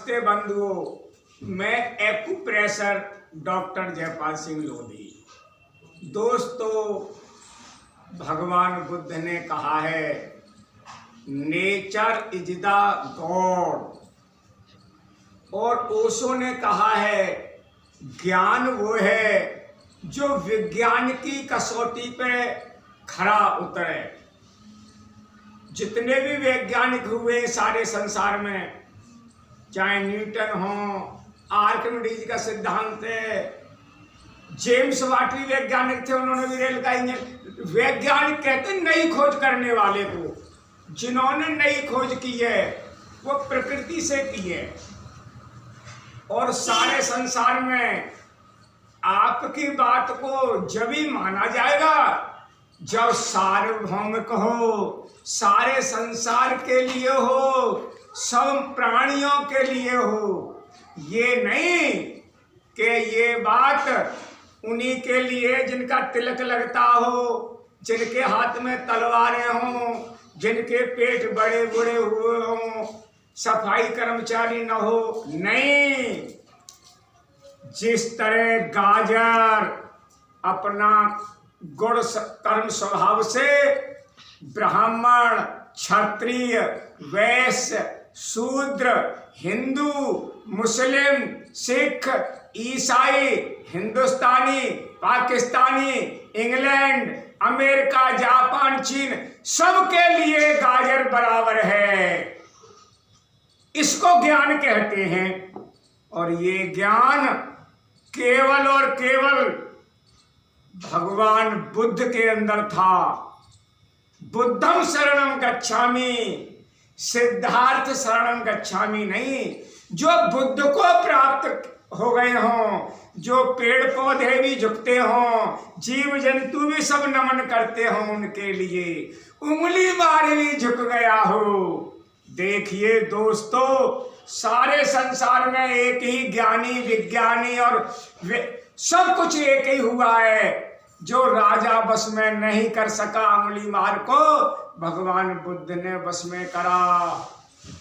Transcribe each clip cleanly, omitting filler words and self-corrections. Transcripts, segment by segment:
नमस्ते बंधुओं, मैं एक्यूप्रेशर डॉक्टर जयपाल सिंह लोधी। दोस्तों, भगवान बुद्ध ने कहा है नेचर इज द गॉड, और ओशो ने कहा है ज्ञान वो है जो विज्ञान की कसौटी पे खरा उतरे। जितने भी वैज्ञानिक हुए सारे संसार में, चाहे न्यूटन हो, आर्किमिडीज का सिद्धांत है, जेम्स वाट भी वैज्ञानिक थे, उन्होंने भी रेल का इंजन। वैज्ञानिक कहते नई खोज करने वाले को। जिन्होंने नई खोज की है वो प्रकृति से की है। और सारे संसार में आपकी बात को जब ही माना जाएगा जब सार्वभौमिक हो, सारे संसार के लिए हो, सब प्राणियों के लिए हो। ये नहीं कि ये बात उन्हीं के लिए जिनका तिलक लगता हो, जिनके हाथ में तलवारें हों, जिनके पेट बड़े बड़े हुए हों, सफाई कर्मचारी न हो। नहीं, जिस तरह गाजर अपना गुण कर्म स्वभाव से ब्राह्मण, क्षत्रिय, वैश्य, शूद्र, हिंदू, मुस्लिम, सिख, ईसाई, हिंदुस्तानी, पाकिस्तानी, इंग्लैंड, अमेरिका, जापान, चीन, सबके लिए गाजर बराबर है। इसको ज्ञान कहते हैं। और ये ज्ञान केवल और केवल भगवान बुद्ध के अंदर था। बुद्धम शरणम गच्छामि, सिद्धार्थ शरणम गच्छामि नहीं। जो बुद्ध को प्राप्त हो गए हों, जो पेड़ पौधे भी झुकते हों, जीव जंतु भी सब नमन करते हों, उनके लिए उंगली मार भी झुक गया हो। देखिए दोस्तों, सारे संसार में एक ही ज्ञानी, विज्ञानी और सब कुछ एक ही हुआ है। जो राजा बस में नहीं कर सका उंगली मार को, भगवान बुद्ध ने बस में करा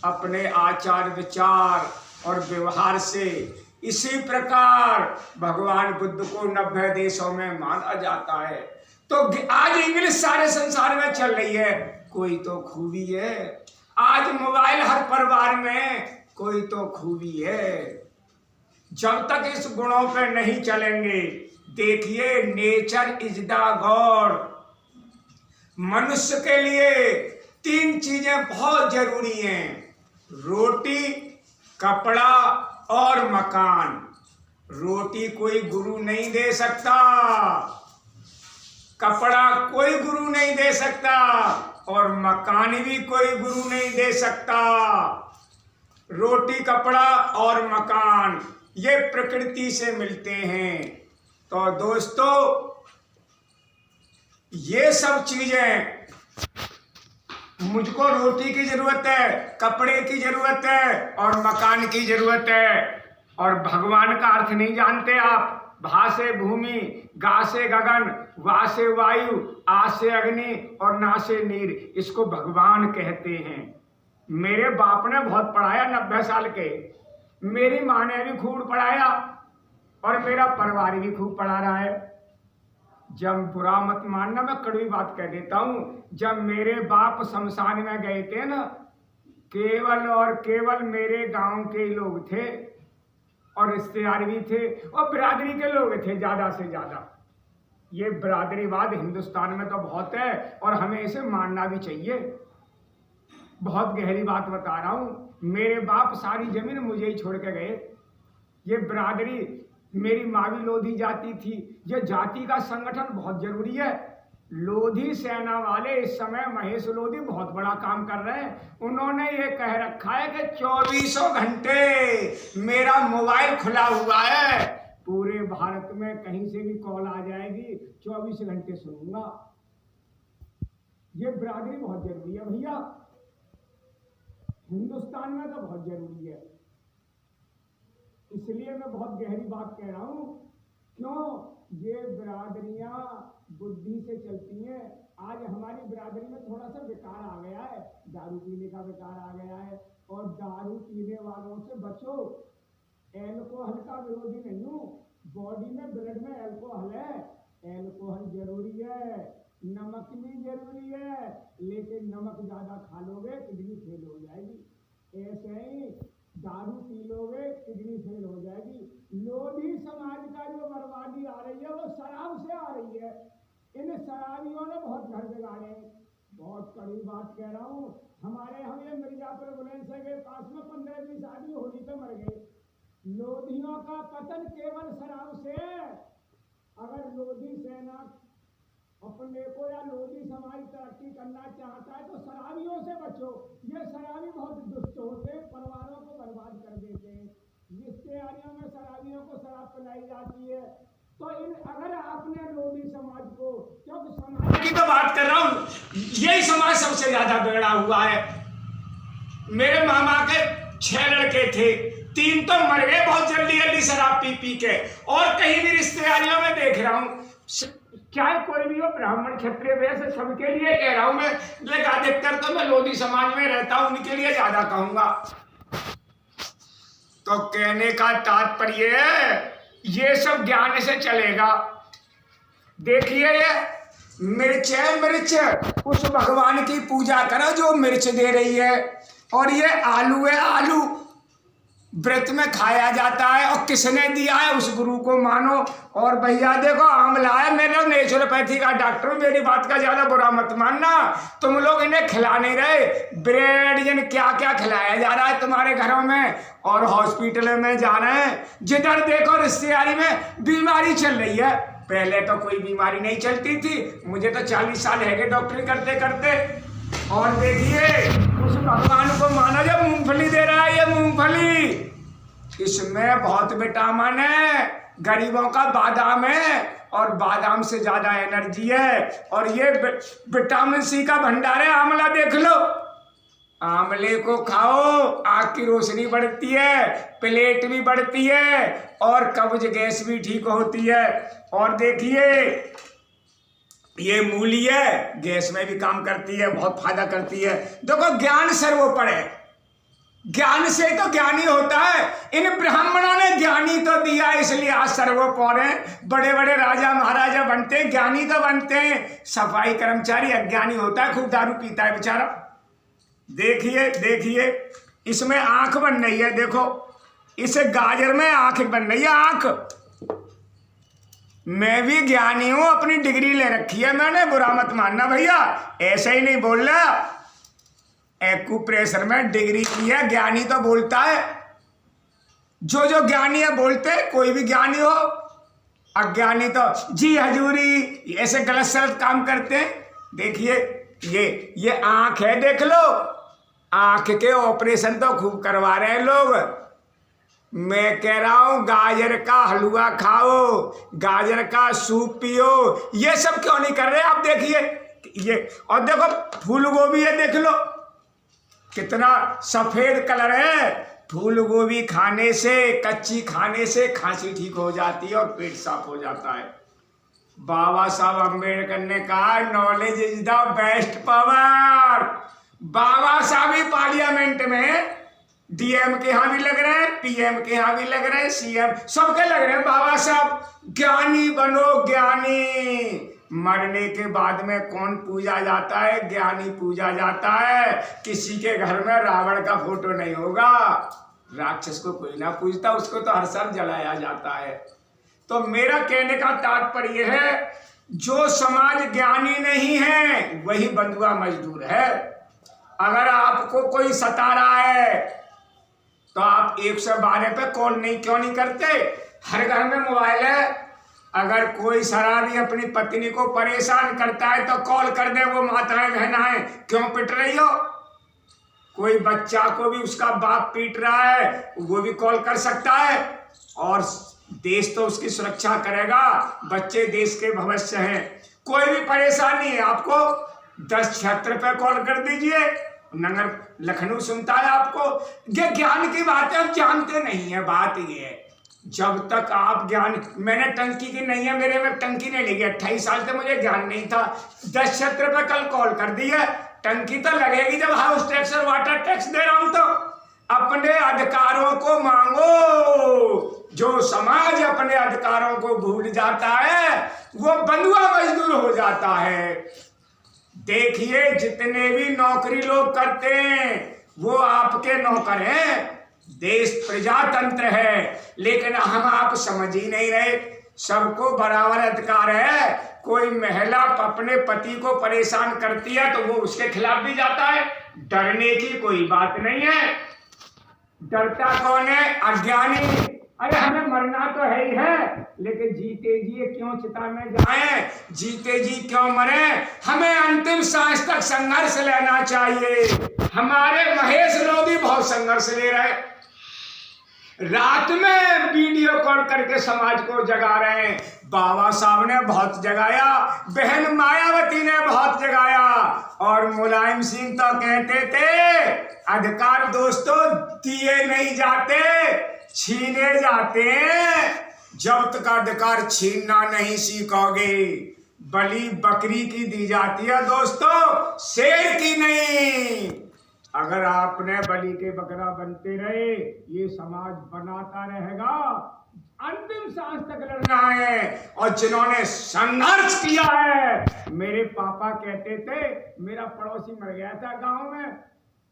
अपने आचार विचार और व्यवहार से। इसी प्रकार भगवान बुद्ध को 90 देशों में माना जाता है। तो आज इंग्लिश सारे संसार में चल रही है, कोई तो खूबी है। आज मोबाइल हर परिवार में, कोई तो खूबी है। जब तक इस गुणों पे नहीं चलेंगे, देखिए नेचर इज द गॉड। मनुष्य के लिए 3 चीजें बहुत जरूरी हैं: रोटी, कपड़ा और मकान। रोटी कोई गुरु नहीं दे सकता, कपड़ा कोई गुरु नहीं दे सकता, और मकान भी कोई गुरु नहीं दे सकता। रोटी, कपड़ा और मकान ये प्रकृति से मिलते हैं। तो दोस्तों, ये सब चीजें, मुझको रोटी की जरूरत है, कपड़े की जरूरत है और मकान की जरूरत है। और भगवान का अर्थ नहीं जानते आप। भा से भूमि, गा से गगन, वा से वायु, आ से अग्नि और ना से नीर, इसको भगवान कहते हैं। मेरे बाप ने बहुत पढ़ाया, 90 साल के। मेरी माँ ने भी खूब पढ़ाया और मेरा परिवार भी खूब पढ़ा रहा है। जब बुरा मत मानना, मैं कड़वी बात कह देता हूँ, जब मेरे बाप शमशान में गए थे ना, केवल और केवल मेरे गांव के लोग थे और रिश्तेदार भी थे और बिरादरी के लोग थे ज्यादा से ज्यादा। ये बिरादरीवाद हिंदुस्तान में तो बहुत है और हमें इसे मानना भी चाहिए। बहुत गहरी बात बता रहा हूँ। मेरे बाप सारी जमीन मुझे ही छोड़ के गए। ये बिरादरी, मेरी माँ भी लोधी जाति थी। ये जाति का संगठन बहुत जरूरी है। लोधी सेना वाले इस समय महेश लोधी बहुत बड़ा काम कर रहे हैं। उन्होंने ये कह रखा है कि 24 घंटे मेरा मोबाइल खुला हुआ है, पूरे भारत में कहीं से भी कॉल आ जाएगी, 24 घंटे सुनूंगा। ये बिरादरी बहुत जरूरी है भैया, हिंदुस्तान में तो बहुत जरूरी है। इसलिए मैं बहुत गहरी बात कह रहा हूं। क्यों? ये बिरादरियां बुद्धि से चलती हैं। आज हमारी बिरादरी में थोड़ा सा विकार आ गया है, दारू पीने का विकार आ गया है और दारू पीने वालों से बचो। एल्कोहल का विरोधी नहीं हूँ, बॉडी में ब्लड में एल्कोहल है, एल्कोहल जरूरी है, नमक भी जरूरी है, लेकिन नमक ज्यादा खा लोगे किडनी फेल हो जाएगी। ऐसे ही दारू पी लोगे किडनी फेल हो जाएगी। लोधी समाज का जो बर्बादी आ रही है वो शराब से आ रही है। इन शराबियों ने बहुत घर बिगाड़े। बहुत कड़ी बात कह रहा हूँ, हमारे हम ये मिर्जापुर बुलंदशहर के पास में 15-20 आदमी होली पे मर गए। लोधियों का पतन केवल शराब से है। अगर लोधी सेना अपने को या लोधी समाज तरक्की करना चाहता है तो शराबियों से बचो। ये शराबी बहुत दुष्ट होते हैं, परिवारों को बर्बाद कर देते हैं। रिश्तेदारियों में शराबियों को शराब पिलाई जाती है। तो अगर आपने लोधी समाज को, क्योंकि समाज की तो बात कर रहा हूँ, यही समाज सबसे ज्यादा बिगड़ा हुआ है। मेरे मामा के 6 लड़के थे, 3 तो मर गए बहुत जल्दी जल्दी शराब पी पी के। और कहीं भी रिश्तेदारियों में देख रहा हूँ, चाहे कोई भी हो, ब्राह्मण क्षत्रिय वैसे सबके लिए कह रहा हूं मैं, लेकिन अधिकतर तो मैं लोधी समाज में रहता हूं, उनके लिए ज्यादा कहूंगा। तो कहने का तात्पर्य है ये सब ज्ञान से चलेगा। देखिए ये मिर्च है, मिर्च उस भगवान की पूजा करो जो मिर्च दे रही है। और ये आलू है, आलू व्रत में खाया जाता है और किसने दिया है उस गुरु को मानो। और भैया देखो आंवला है, मेरा नेचुरोपैथी का डॉक्टर, मेरी बात का ज्यादा बुरा मत मानना। तुम लोग इन्हें खिला नहीं रहे, ब्रेड जिन क्या क्या खिलाया जा रहा है तुम्हारे घरों में और हॉस्पिटल में जा रहे हैं। जिधर देखो रिश्तेदारी में बीमारी चल रही है। पहले तो कोई बीमारी नहीं चलती थी, मुझे तो 40 साल है गए डॉक्टरी करते करते। और देखिए उस भगवान को मानो जो मूंगफली दे रहा है, ये मूंगफली, इसमें बहुत विटामिन है। गरीबों का बादाम है और बादाम से ज्यादा एनर्जी है। और ये विटामिन सी का भंडार है। आंवला देख लो, आंवले को खाओ, आँख की रोशनी बढ़ती है, प्लेट भी बढ़ती है और कब्ज गैस भी ठीक होती है। और देखिए ये मूली है, गैस में भी काम करती है, बहुत फायदा करती है। देखो ज्ञान सर्वोपरि है, ज्ञान से तो ज्ञानी होता है। इन ब्राह्मणों ने ज्ञानी तो दिया, इसलिए आज सर्वोपरि हैं। बड़े बड़े राजा महाराजा बनते हैं, ज्ञानी तो बनते हैं। सफाई कर्मचारी अज्ञानी होता है, खूब दारू पीता है बेचारा। देखिए देखिए इसमें आंख बन रही है, देखो इस गाजर में आंख बन रही है, आंख। मैं भी ज्ञानी हूं, अपनी डिग्री ले रखी है मैंने, बुरा मत मानना भैया, ऐसे ही नहीं बोल रहा। एक्यूप्रेशर में डिग्री की है, ज्ञानी तो बोलता है। जो जो ज्ञानी है बोलते, कोई भी ज्ञानी हो। अज्ञानी तो जी हजूरी ऐसे गलत सलत काम करते हैं। देखिए ये आंख है, देख लो, आंख के ऑपरेशन तो खूब करवा रहे हैं लोग। मैं कह रहा हूं गाजर का हलवा खाओ, गाजर का सूप पियो, ये सब क्यों नहीं कर रहे आप? देखिए ये, और देखो फूल गोभी है, देख लो कितना सफेद कलर है। फूल गोभी खाने से, कच्ची खाने से खांसी ठीक हो जाती है और पेट साफ हो जाता है। बाबा साहब अम्बेडकर ने कहा knowledge is the best power. Baba Saheb ही पार्लियामेंट में डीएम के यहाँ भी लग रहे हैं, पीएम के यहाँ भी लग रहे हैं, सीएम सबके लग रहे हैं। बाबा साहब ज्ञानी बनो, ज्ञानी। मरने के बाद में कौन पूजा जाता है? ज्ञानी पूजा जाता है। किसी के घर में रावण का फोटो नहीं होगा, राक्षस को कोई ना पूजता, उसको तो हर साल जलाया जाता है। तो मेरा कहने का तात्पर्य है जो समाज ज्ञानी नहीं है वही बंधुआ मजदूर है। अगर आपको कोई सता रहा है तो आप 112 पे कॉल क्यों नहीं करते? हर घर में मोबाइल है। अगर कोई शराबी अपनी पत्नी को परेशान करता है तो कॉल कर दे, वो माताएं बहनाएं क्यों पिट रही हो? कोई बच्चा को भी उसका बाप पीट रहा है, वो भी कॉल कर सकता है और देश तो उसकी सुरक्षा करेगा। बच्चे देश के भविष्य हैं। कोई भी परेशानी है आपको 1076 पे कॉल कर दीजिए, नगर लखनऊ सुनता है आपको। ये ज्ञान की बात है, आप जानते नहीं है। बात ये है जब तक आप ज्ञान, मैंने टंकी की नहीं है, मेरे में टंकी नहीं लगी, 28 साल से मुझे ज्ञान नहीं था। 1076 पे कल कॉल कर दी है, टंकी तो लगेगी जब हाउस टैक्स और वाटर टैक्स दे रहा हूं तो। अपने अधिकारों को मांगो। जो समाज अपने अधिकारों को भूल जाता है वो बंधुआ मजदूर हो जाता है। देखिए, जितने भी नौकरी लोग करते हैं वो आपके नौकर हैं। देश प्रजातंत्र है, लेकिन हम आप समझ ही नहीं रहे। सबको बराबर अधिकार है। कोई महिला अपने पति को परेशान करती है तो वो उसके खिलाफ भी जाता है। डरने की कोई बात नहीं है। डरता कौन है? अज्ञानी। अरे हमें मरना तो है ही है, लेकिन जीते जी क्यों चिता में जाएं, जीते जी क्यों मरे? हमें अंतिम सांस तक संघर्ष लेना चाहिए। हमारे महेश लोग भी बहुत संघर्ष ले रहे, रात में वीडियो कॉल करके समाज को जगा रहे हैं। बाबा साहब ने बहुत जगाया, बहन मायावती ने बहुत जगाया, और मुलायम सिंह तो कहते थे अधिकार दोस्तों दिए नहीं जाते, छीने जाते हैं। जब तक अधिकार छीनना नहीं सीखोगे, बलि बकरी की दी जाती है दोस्तों, शेर की नहीं। अगर आपने बलि के बकरा बनते रहे, ये समाज बनाता रहेगा। अंतिम सांस तक लड़ना है। और जिन्होंने संघर्ष किया है, मेरे पापा कहते थे, मेरा पड़ोसी मर गया था गांव में,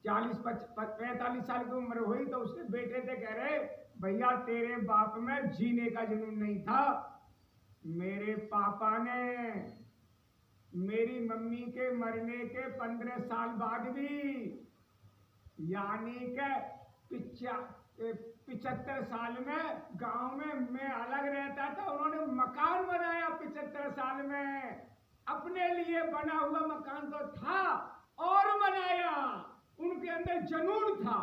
40-45 साल की उम्र हुई तो उसके बेटे थे, कह रहे भैया तेरे बाप में जीने का जुनून नहीं था। मेरे पापा ने मेरी मम्मी के मरने के 15 साल बाद भी, यानी के 75 साल में गांव में मैं अलग रहता था, उन्होंने मकान बनाया 75 साल में। अपने लिए बना हुआ मकान तो था और बनाया, उनके अंदर जुनून था।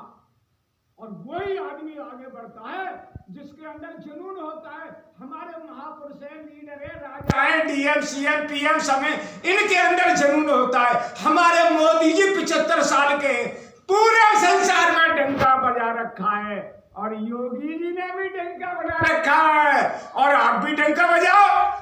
और वही आदमी आगे बढ़ता है जिसके अंदर जुनून होता है। हमारे महापुरुष है, लीडर है, राजा है, डीएम सीएम पीएम समय, इनके अंदर जुनून होता है। हमारे मोदी जी 75 साल के पूरे संसार में डंका बजा रखा है, और योगी जी ने भी डंका बजा रखा है। और आप भी डंका बजाओ।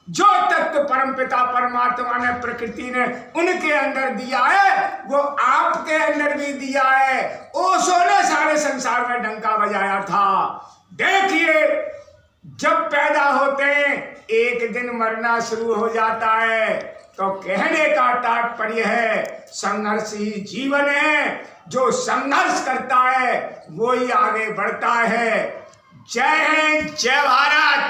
जो तत्व परमपिता परमात्मा ने, प्रकृति ने उनके अंदर दिया है, वो आपके अंदर भी दिया है। ओशो ने सारे संसार में डंका बजाया था। देखिए, जब पैदा होते हैं एक दिन मरना शुरू हो जाता है, तो कहने का तात्पर्य है संघर्ष ही जीवन है। जो संघर्ष करता है वो ही आगे बढ़ता है। जय हिंद, जय भारत।